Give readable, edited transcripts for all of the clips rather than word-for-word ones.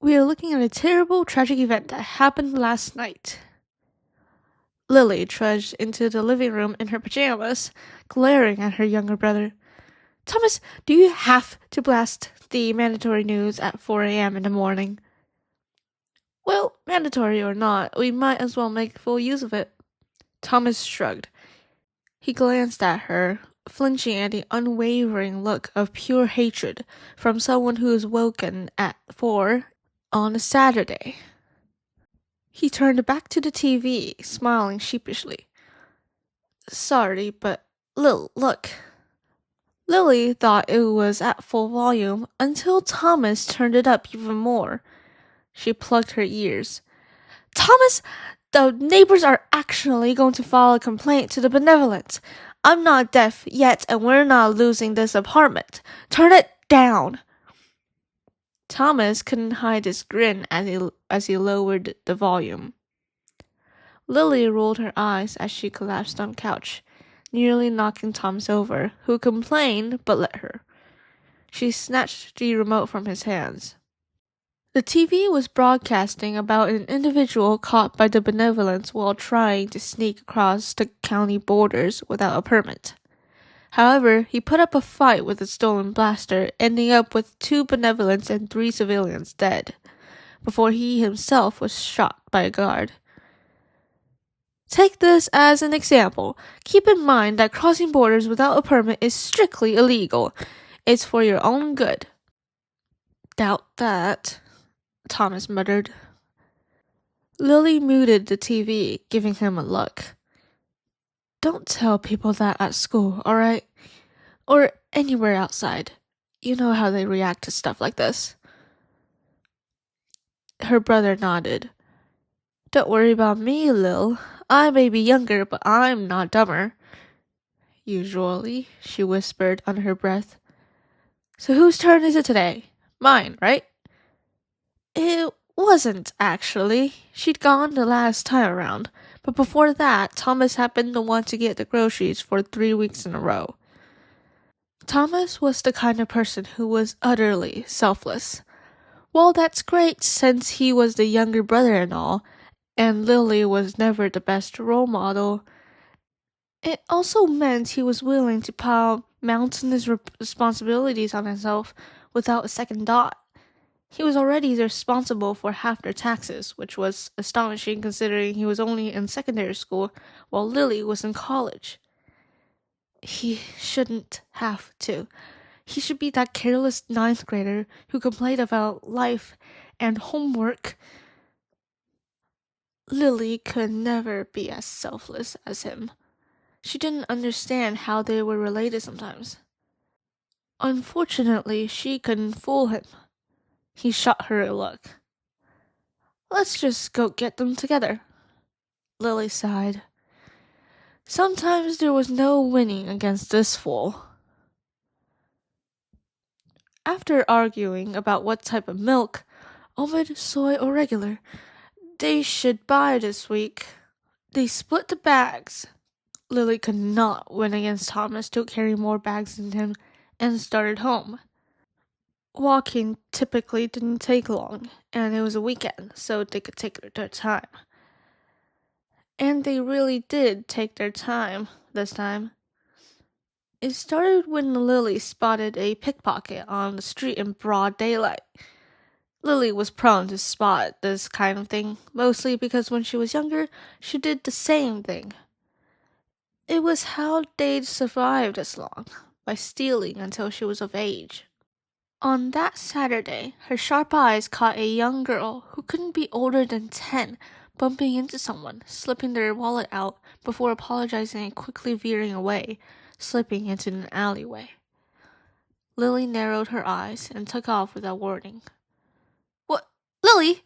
We are looking at a terrible, tragic event that happened last night. Lily trudged into the living room in her pajamas, glaring at her younger brother. Thomas, do you have to blast the mandatory news at 4 a.m. in the morning? Well, mandatory or not, we might as well make full use of it. Thomas shrugged. He glanced at her, flinching at the unwavering look of pure hatred from someone who is woken at 4 on a Saturday. He turned back to the TV, smiling sheepishly. Sorry, but look. Lily thought it was at full volume until Thomas turned it up even more. She plugged her ears. Thomas, the neighbors are actually going to file a complaint to the benevolence. I'm not deaf yet, and we're not losing this apartment. Turn it down. Thomas couldn't hide his grin as he lowered the volume. Lily rolled her eyes as she collapsed on the couch, nearly knocking Thomas over, who complained but let her. She snatched the remote from his hands. The TV was broadcasting about an individual caught by the benevolence while trying to sneak across the county borders without a permit. However, he put up a fight with a stolen blaster, ending up with 2 benevolents and 3 civilians dead, before he himself was shot by a guard. Take this as an example. Keep in mind that crossing borders without a permit is strictly illegal. It's for your own good. Doubt that, Thomas muttered. Lily muted the TV, giving him a look. Don't tell people that at school, alright? Or anywhere outside. You know how they react to stuff like this. Her brother nodded. Don't worry about me, Lil. I may be younger, but I'm not dumber. Usually, she whispered under her breath. So whose turn is it today? Mine, right? It wasn't, actually. She'd gone the last time around, but before that, Thomas happened to want to get the groceries for 3 weeks in a row. Thomas was the kind of person who was utterly selfless. Well, that's great since he was the younger brother and all, and Lily was never the best role model. It also meant he was willing to pile mountainous responsibilities on himself without a second thought. He was already responsible for half their taxes, which was astonishing considering he was only in secondary school while Lily was in college. He shouldn't have to. He should be that careless 9th grader who complained about life and homework. Lily could never be as selfless as him. She didn't understand how they were related sometimes. Unfortunately, she couldn't fool him. He shot her a look. Let's just go get them together. Lily sighed. Sometimes there was no winning against this fool. After arguing about what type of milk, almond, soy, or regular, they should buy this week, they split the bags. Lily could not win against Thomas to carry more bags than him and started home. Walking typically didn't take long, and it was a weekend, so they could take their time. And they really did take their time this time. It started when Lily spotted a pickpocket on the street in broad daylight. Lily was prone to spot this kind of thing, mostly because when she was younger, she did the same thing. It was how they'd survived as long, by stealing until she was of age. On that Saturday, her sharp eyes caught a young girl who couldn't be older than 10 bumping into someone, slipping their wallet out before apologizing and quickly veering away, slipping into an alleyway. Lily narrowed her eyes and took off without warning. What? Lily!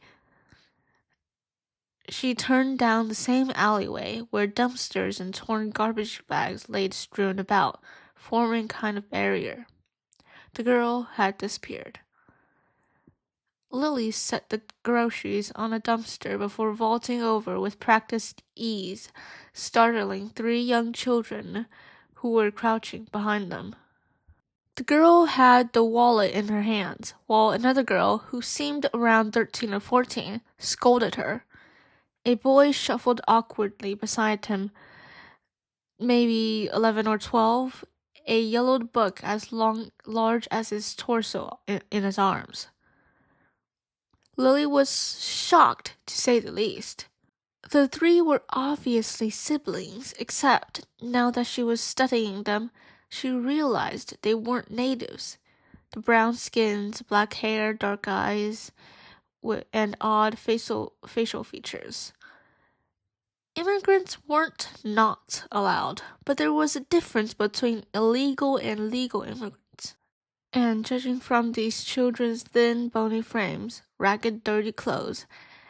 She turned down the same alleyway where dumpsters and torn garbage bags lay strewn about, forming a kind of barrier. The girl had disappeared. Lily set the groceries on a dumpster before vaulting over with practiced ease, startling 3 young children who were crouching behind them. The girl had the wallet in her hands, while another girl, who seemed around 13 or 14, scolded her. A boy shuffled awkwardly beside him, maybe 11 or 12, a yellowed book large as his torso in his arms. Lily was shocked, to say the least. The three were obviously siblings, except, now that she was studying them, she realized they weren't natives. The brown skins, black hair, dark eyes, and odd facial features. Immigrants weren't not allowed, but there was a difference between illegal and legal immigrants. And judging from these children's thin, bony frames, ragged, dirty clothes,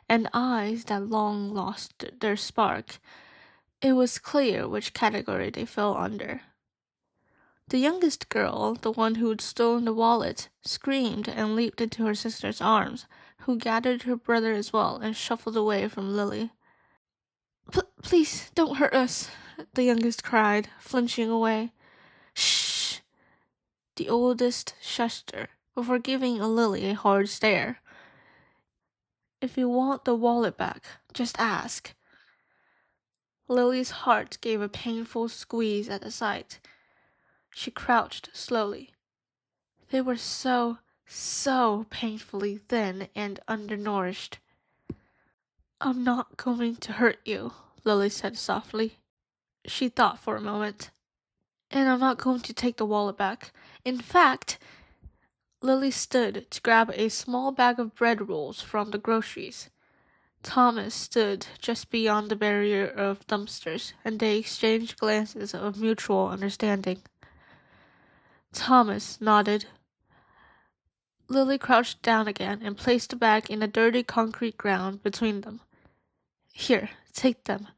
and eyes that long lost their spark, it was clear which category they fell under. The youngest girl, the one who'd stolen the wallet, screamed and leaped into her sister's arms, who gathered her brother as well and shuffled away from Lily. Please, don't hurt us, the youngest cried, flinching away. Shh! The oldest shushed her, before giving Lily a hard stare. If you want the wallet back, just ask. Lily's heart gave a painful squeeze at the sight. She crouched slowly. They were so painfully thin and undernourished. I'm not going to hurt you, Lily said softly. She thought for a moment. And I'm not going to take the wallet back. In fact, Lily stood to grab a small bag of bread rolls from the groceries. Thomas stood just beyond the barrier of dumpsters, and they exchanged glances of mutual understanding. Thomas nodded. Lily crouched down again and placed the bag in the dirty concrete ground between them. Here, take them.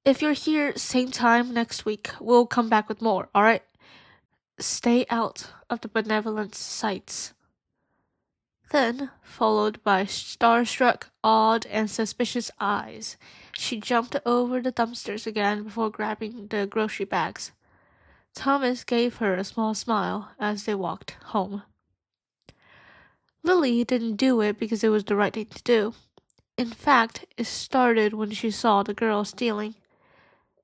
If you're here same time next week, we'll come back with more, alright? Stay out of the benevolent sights. Then, followed by starstruck, awed, and suspicious eyes, she jumped over the dumpsters again before grabbing the grocery bags. Thomas gave her a small smile as they walked home. Lily didn't do it because it was the right thing to do. In fact, it started when she saw the girl stealing.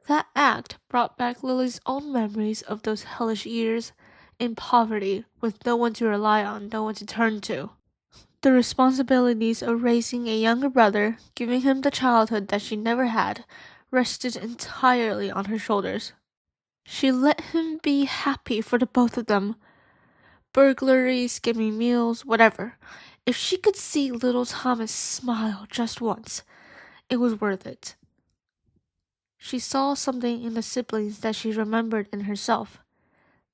That act brought back Lily's own memories of those hellish years in poverty, with no one to rely on, no one to turn to. The responsibilities of raising a younger brother, giving him the childhood that she never had, rested entirely on her shoulders. She let him be happy for the both of them. Burglaries, skimming meals, whatever. If she could see little Thomas smile just once, it was worth it. She saw something in the siblings that she remembered in herself.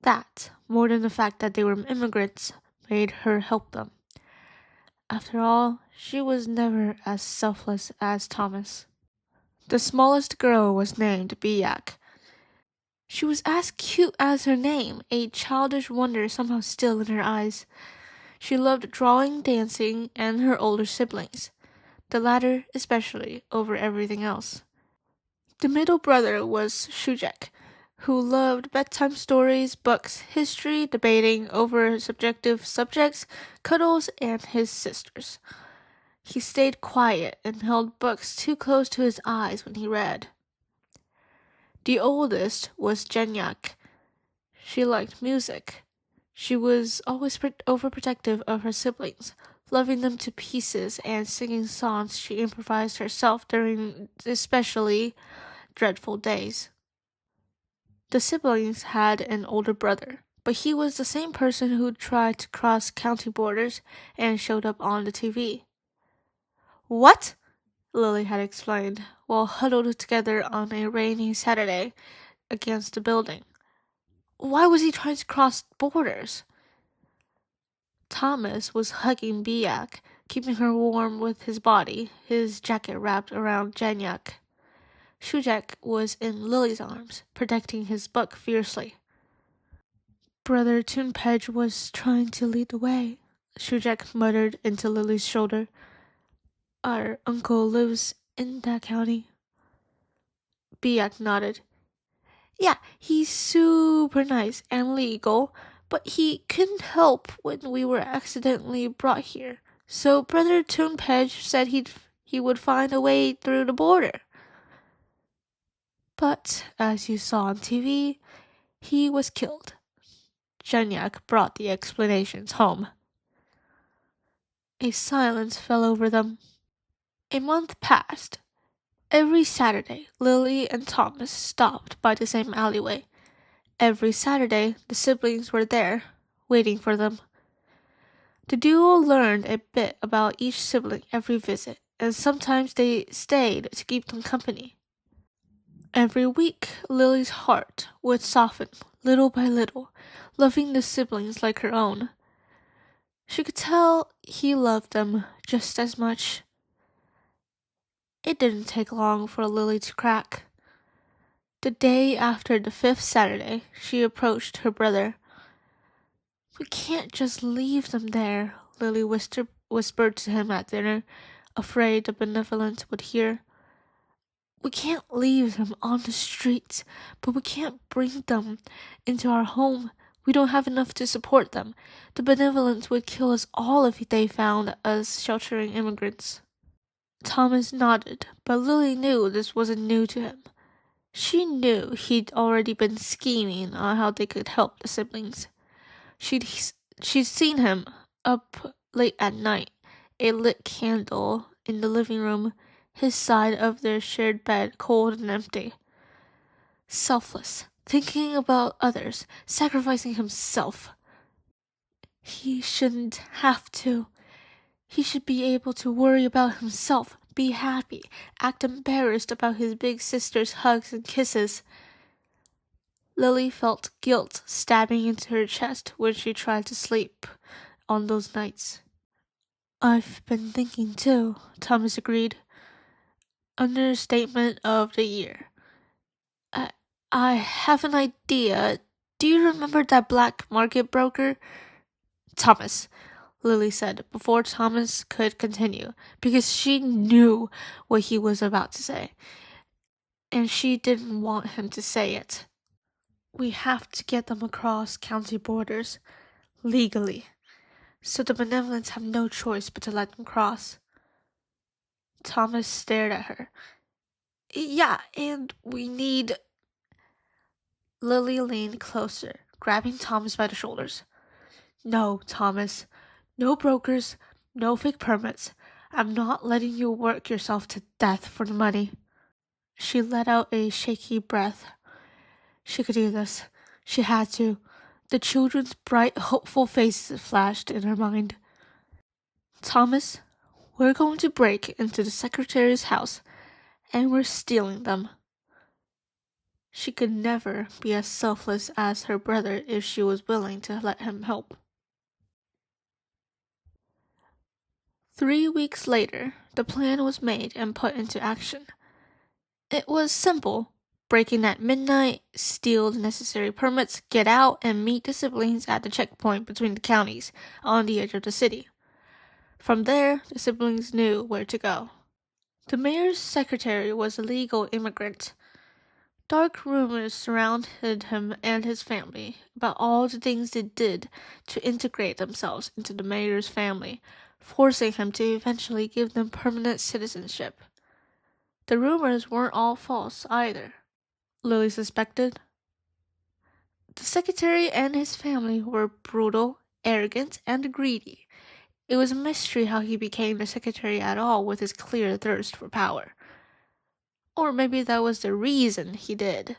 That, more than the fact that they were immigrants, made her help them. After all, she was never as selfless as Thomas. The smallest girl was named Biak. She was as cute as her name, a childish wonder somehow still in her eyes. She loved drawing, dancing, and her older siblings, the latter especially, over everything else. The middle brother was Shujek, who loved bedtime stories, books, history, debating over subjective subjects, cuddles, and his sisters. He stayed quiet and held books too close to his eyes when he read. The oldest was Jenyak. She liked music. She was always overprotective of her siblings, loving them to pieces and singing songs she improvised herself during especially dreadful days. The siblings had an older brother, but he was the same person who tried to cross county borders and showed up on the TV. What? Lily had explained, while huddled together on a rainy Saturday against the building. Why was he trying to cross borders? Thomas was hugging Biak, keeping her warm with his body, his jacket wrapped around Janyak. Shujek was in Lily's arms, protecting his book fiercely. Brother Tunpej was trying to lead the way, Shujek muttered into Lily's shoulder. Our uncle lives in that county. Biak nodded. Yeah, he's super nice and legal, but he couldn't help when we were accidentally brought here. So Brother Toonpedge said he would find a way through the border. But, as you saw on TV, he was killed. Jenyak brought the explanations home. A silence fell over them. A month passed. Every Saturday, Lily and Thomas stopped by the same alleyway. Every Saturday, the siblings were there, waiting for them. The duo learned a bit about each sibling every visit, and sometimes they stayed to keep them company. Every week, Lily's heart would soften, little by little, loving the siblings like her own. She could tell he loved them just as much. It didn't take long for Lily to crack. The day after the 5th Saturday, she approached her brother. "We can't just leave them there," Lily whispered to him at dinner, afraid the benevolent would hear. "We can't leave them on the streets, but we can't bring them into our home. We don't have enough to support them. The benevolent would kill us all if they found us sheltering immigrants." Thomas nodded, but Lily knew this wasn't new to him. She knew he'd already been scheming on how they could help the siblings. She'd seen him up late at night, a lit candle in the living room, his side of their shared bed cold and empty. Selfless, thinking about others, sacrificing himself. He shouldn't have to. He should be able to worry about himself, be happy, act embarrassed about his big sister's hugs and kisses. Lily felt guilt stabbing into her chest when she tried to sleep on those nights. "I've been thinking too," Thomas agreed. Understatement of the year. I have an idea. Do you remember that black market broker?" "Thomas," Lily said before Thomas could continue, because she knew what he was about to say, and she didn't want him to say it. "We have to get them across county borders, legally, so the benevolents have no choice but to let them cross." Thomas stared at her. "Yeah, and we need—" Lily leaned closer, grabbing Thomas by the shoulders. "No, Thomas. No brokers, no fake permits. I'm not letting you work yourself to death for the money." She let out a shaky breath. She could do this. She had to. The children's bright, hopeful faces flashed in her mind. "Thomas, we're going to break into the secretary's house, and we're stealing them." She could never be as selfless as her brother if she was willing to let him help. 3 weeks later, the plan was made and put into action. It was simple. Break in at midnight, steal the necessary permits, get out, and meet the siblings at the checkpoint between the counties, on the edge of the city. From there, the siblings knew where to go. The mayor's secretary was a legal immigrant. Dark rumors surrounded him and his family about all the things they did to integrate themselves into the mayor's family, forcing him to eventually give them permanent citizenship. The rumors weren't all false either, Lily suspected. The secretary and his family were brutal, arrogant, and greedy. It was a mystery how he became the secretary at all with his clear thirst for power. Or maybe that was the reason he did.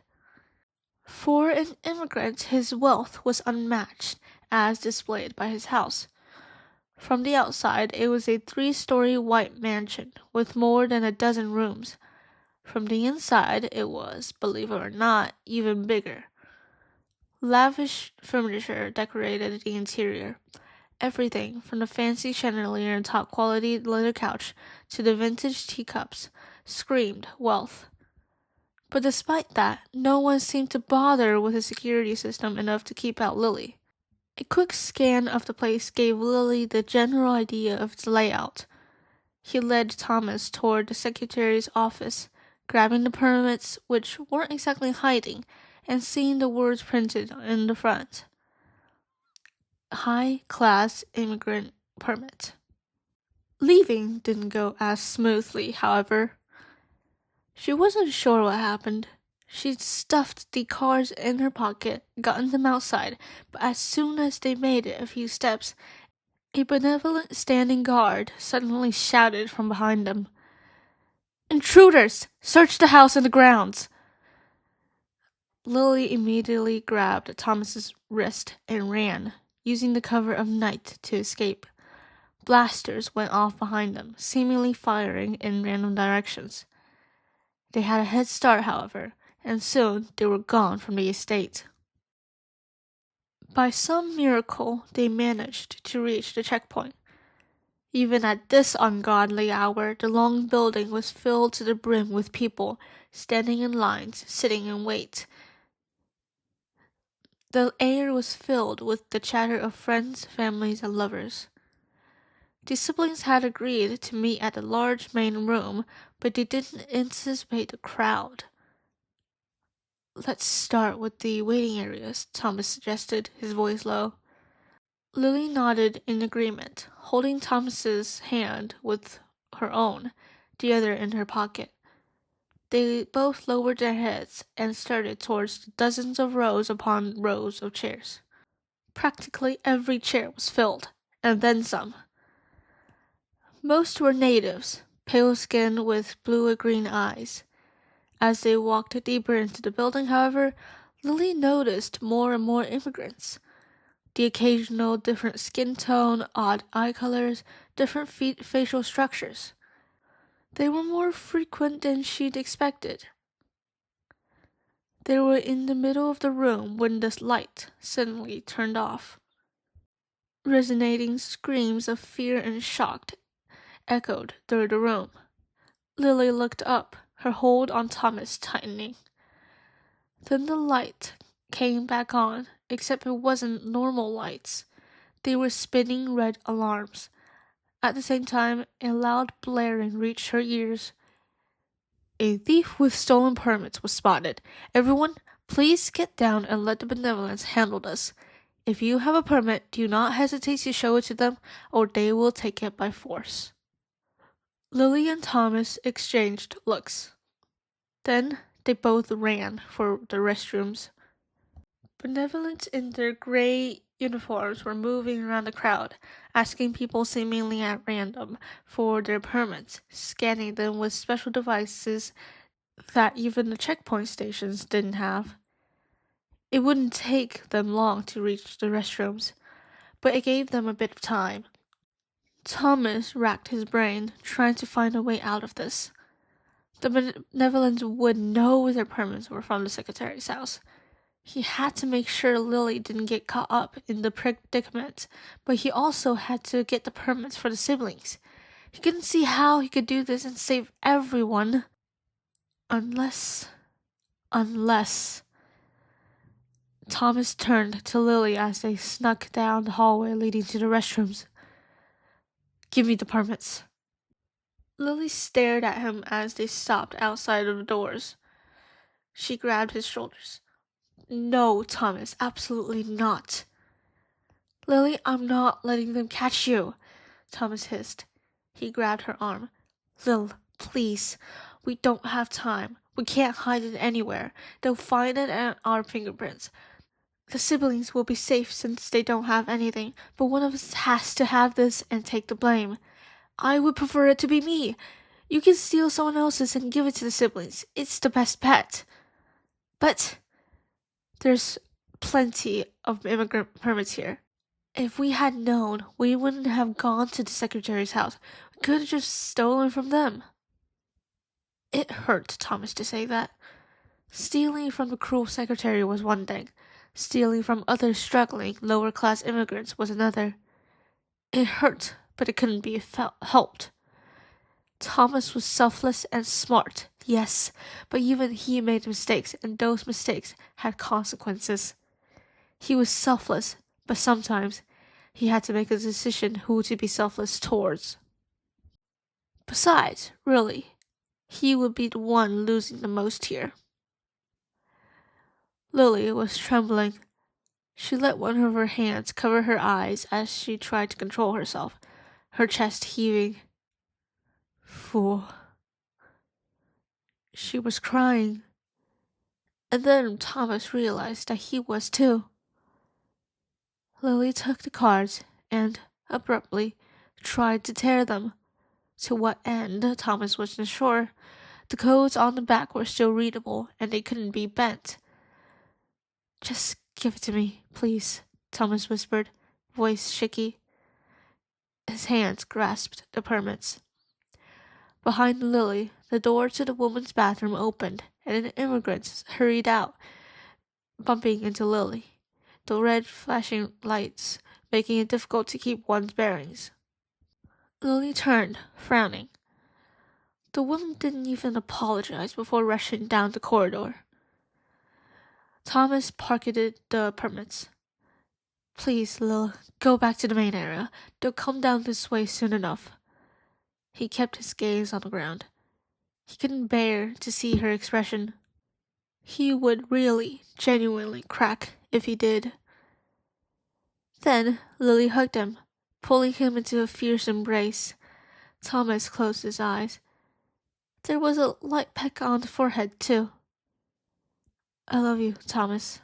For an immigrant, his wealth was unmatched, as displayed by his house. From the outside, it was a 3-story white mansion with more than a dozen rooms. From the inside, it was, believe it or not, even bigger. Lavish furniture decorated the interior. Everything, from the fancy chandelier and top-quality leather couch to the vintage teacups, screamed wealth. But despite that, no one seemed to bother with the security system enough to keep out Lily. A quick scan of the place gave Lily the general idea of its layout. He led Thomas toward the secretary's office, grabbing the permits, which weren't exactly hiding, and seeing the words printed in the front. high-class immigrant permit. Leaving didn't go as smoothly, however. She wasn't sure what happened. She'd stuffed the cards in her pocket, gotten them outside, but as soon as they made it a few steps, a benevolent standing guard suddenly shouted from behind them, "Intruders! Search the house and the grounds!" Lily immediately grabbed Thomas's wrist and ran, using the cover of night to escape. Blasters went off behind them, seemingly firing in random directions. They had a head start, however, and soon they were gone from the estate. By some miracle, they managed to reach the checkpoint. Even at this ungodly hour, the long building was filled to the brim with people, standing in lines, sitting in wait. The air was filled with the chatter of friends, families, and lovers. The siblings had agreed to meet at the large main room, but they didn't anticipate the crowd. "Let's start with the waiting areas," Thomas suggested, his voice low. Lily nodded in agreement, holding Thomas's hand with her own, the other in her pocket. They both lowered their heads and started towards the dozens of rows upon rows of chairs. Practically every chair was filled, and then some. Most were natives, pale skin with blue-green eyes. As they walked deeper into the building, however, Lily noticed more and more immigrants. The occasional different skin tone, odd eye colors, different facial structures. They were more frequent than she'd expected. They were in the middle of the room when the light suddenly turned off. Resonating screams of fear and shock echoed through the room. Lily looked up, her hold on Thomas tightening. Then the light came back on, except it wasn't normal lights. They were spinning red alarms. At the same time, a loud blaring reached her ears. "A thief with stolen permits was spotted. Everyone, please get down and let the benevolence handle this. If you have a permit, do not hesitate to show it to them, or they will take it by force." Lily and Thomas exchanged looks. Then they both ran for the restrooms. Benevolents in their gray uniforms were moving around the crowd, asking people seemingly at random for their permits, scanning them with special devices that even the checkpoint stations didn't have. It wouldn't take them long to reach the restrooms, but it gave them a bit of time. Thomas racked his brain, trying to find a way out of this. The benevolents would know their permits were from the secretary's house. He had to make sure Lily didn't get caught up in the predicament, but he also had to get the permits for the siblings. He couldn't see how he could do this and save everyone. Unless... Thomas turned to Lily as they snuck down the hallway leading to the restrooms. "Give me the permits." Lily stared at him as they stopped outside of the doors. She grabbed his shoulders. "No, Thomas, absolutely not." "Lily, I'm not letting them catch you," Thomas hissed. He grabbed her arm. "Lil, please. We don't have time. We can't hide it anywhere. They'll find it and our fingerprints. The siblings will be safe since they don't have anything, but one of us has to have this and take the blame. I would prefer it to be me. You can steal someone else's and give it to the siblings. It's the best bet. But there's plenty of immigrant permits here. If we had known, we wouldn't have gone to the secretary's house. We could have just stolen from them." It hurt Thomas to say that. Stealing from the cruel secretary was one thing. Stealing from other struggling, lower-class immigrants was another. It hurt, but it couldn't be helped. Thomas was selfless and smart, yes, but even he made mistakes, and those mistakes had consequences. He was selfless, but sometimes he had to make a decision who to be selfless towards. Besides, really, he would be the one losing the most here. Lily was trembling. She let one of her hands cover her eyes as she tried to control herself, her chest heaving. Fool. She was crying. And then Thomas realized that he was too. Lily took the cards and, abruptly, tried to tear them. To what end, Thomas wasn't sure. The codes on the back were still readable, and they couldn't be bent. Just give it to me, please, Thomas whispered, voice shaky. His hands grasped the permits. Behind Lily, the door to the woman's bathroom opened, and an immigrant hurried out, bumping into Lily, the red flashing lights making it difficult to keep one's bearings. Lily turned, frowning. The woman didn't even apologize before rushing down the corridor. Thomas pocketed the permits. Please, Lil, go back to the main area. They'll come down this way soon enough. He kept his gaze on the ground. He couldn't bear to see her expression. He would really, genuinely crack if he did. Then Lily hugged him, pulling him into a fierce embrace. Thomas closed his eyes. There was a light peck on the forehead, too. I love you, Thomas.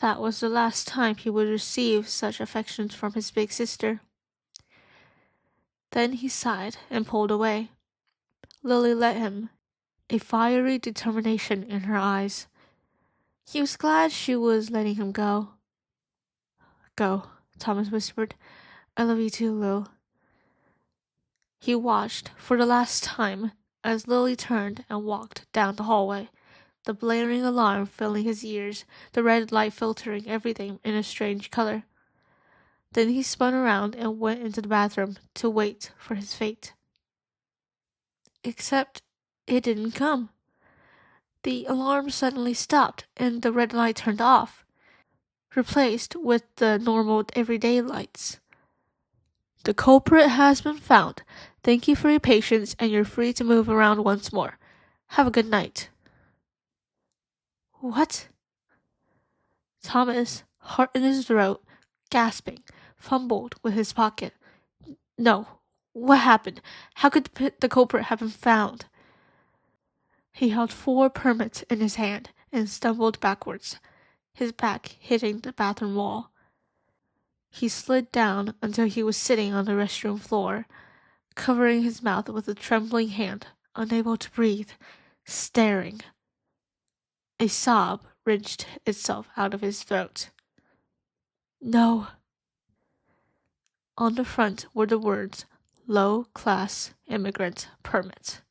That was the last time he would receive such affection from his big sister. Then he sighed and pulled away. Lily let him, a fiery determination in her eyes. He was glad she was letting him go. Go, Thomas whispered. I love you too, Lil. He watched, for the last time, as Lily turned and walked down the hallway, the blaring alarm filling his ears, the red light filtering everything in a strange color. Then he spun around and went into the bathroom to wait for his fate. Except it didn't come. The alarm suddenly stopped and the red light turned off, replaced with the normal everyday lights. The culprit has been found. Thank you for your patience, and you're free to move around once more. Have a good night. What? Thomas, heart in his throat, gasping, fumbled with his pocket. No. What happened? How could the culprit have been found? He held 4 permits in his hand and stumbled backwards, his back hitting the bathroom wall. He slid down until he was sitting on the restroom floor, covering his mouth with a trembling hand, unable to breathe, staring. A sob wrenched itself out of his throat. No. On the front were the words, Low Class Immigrant Permit.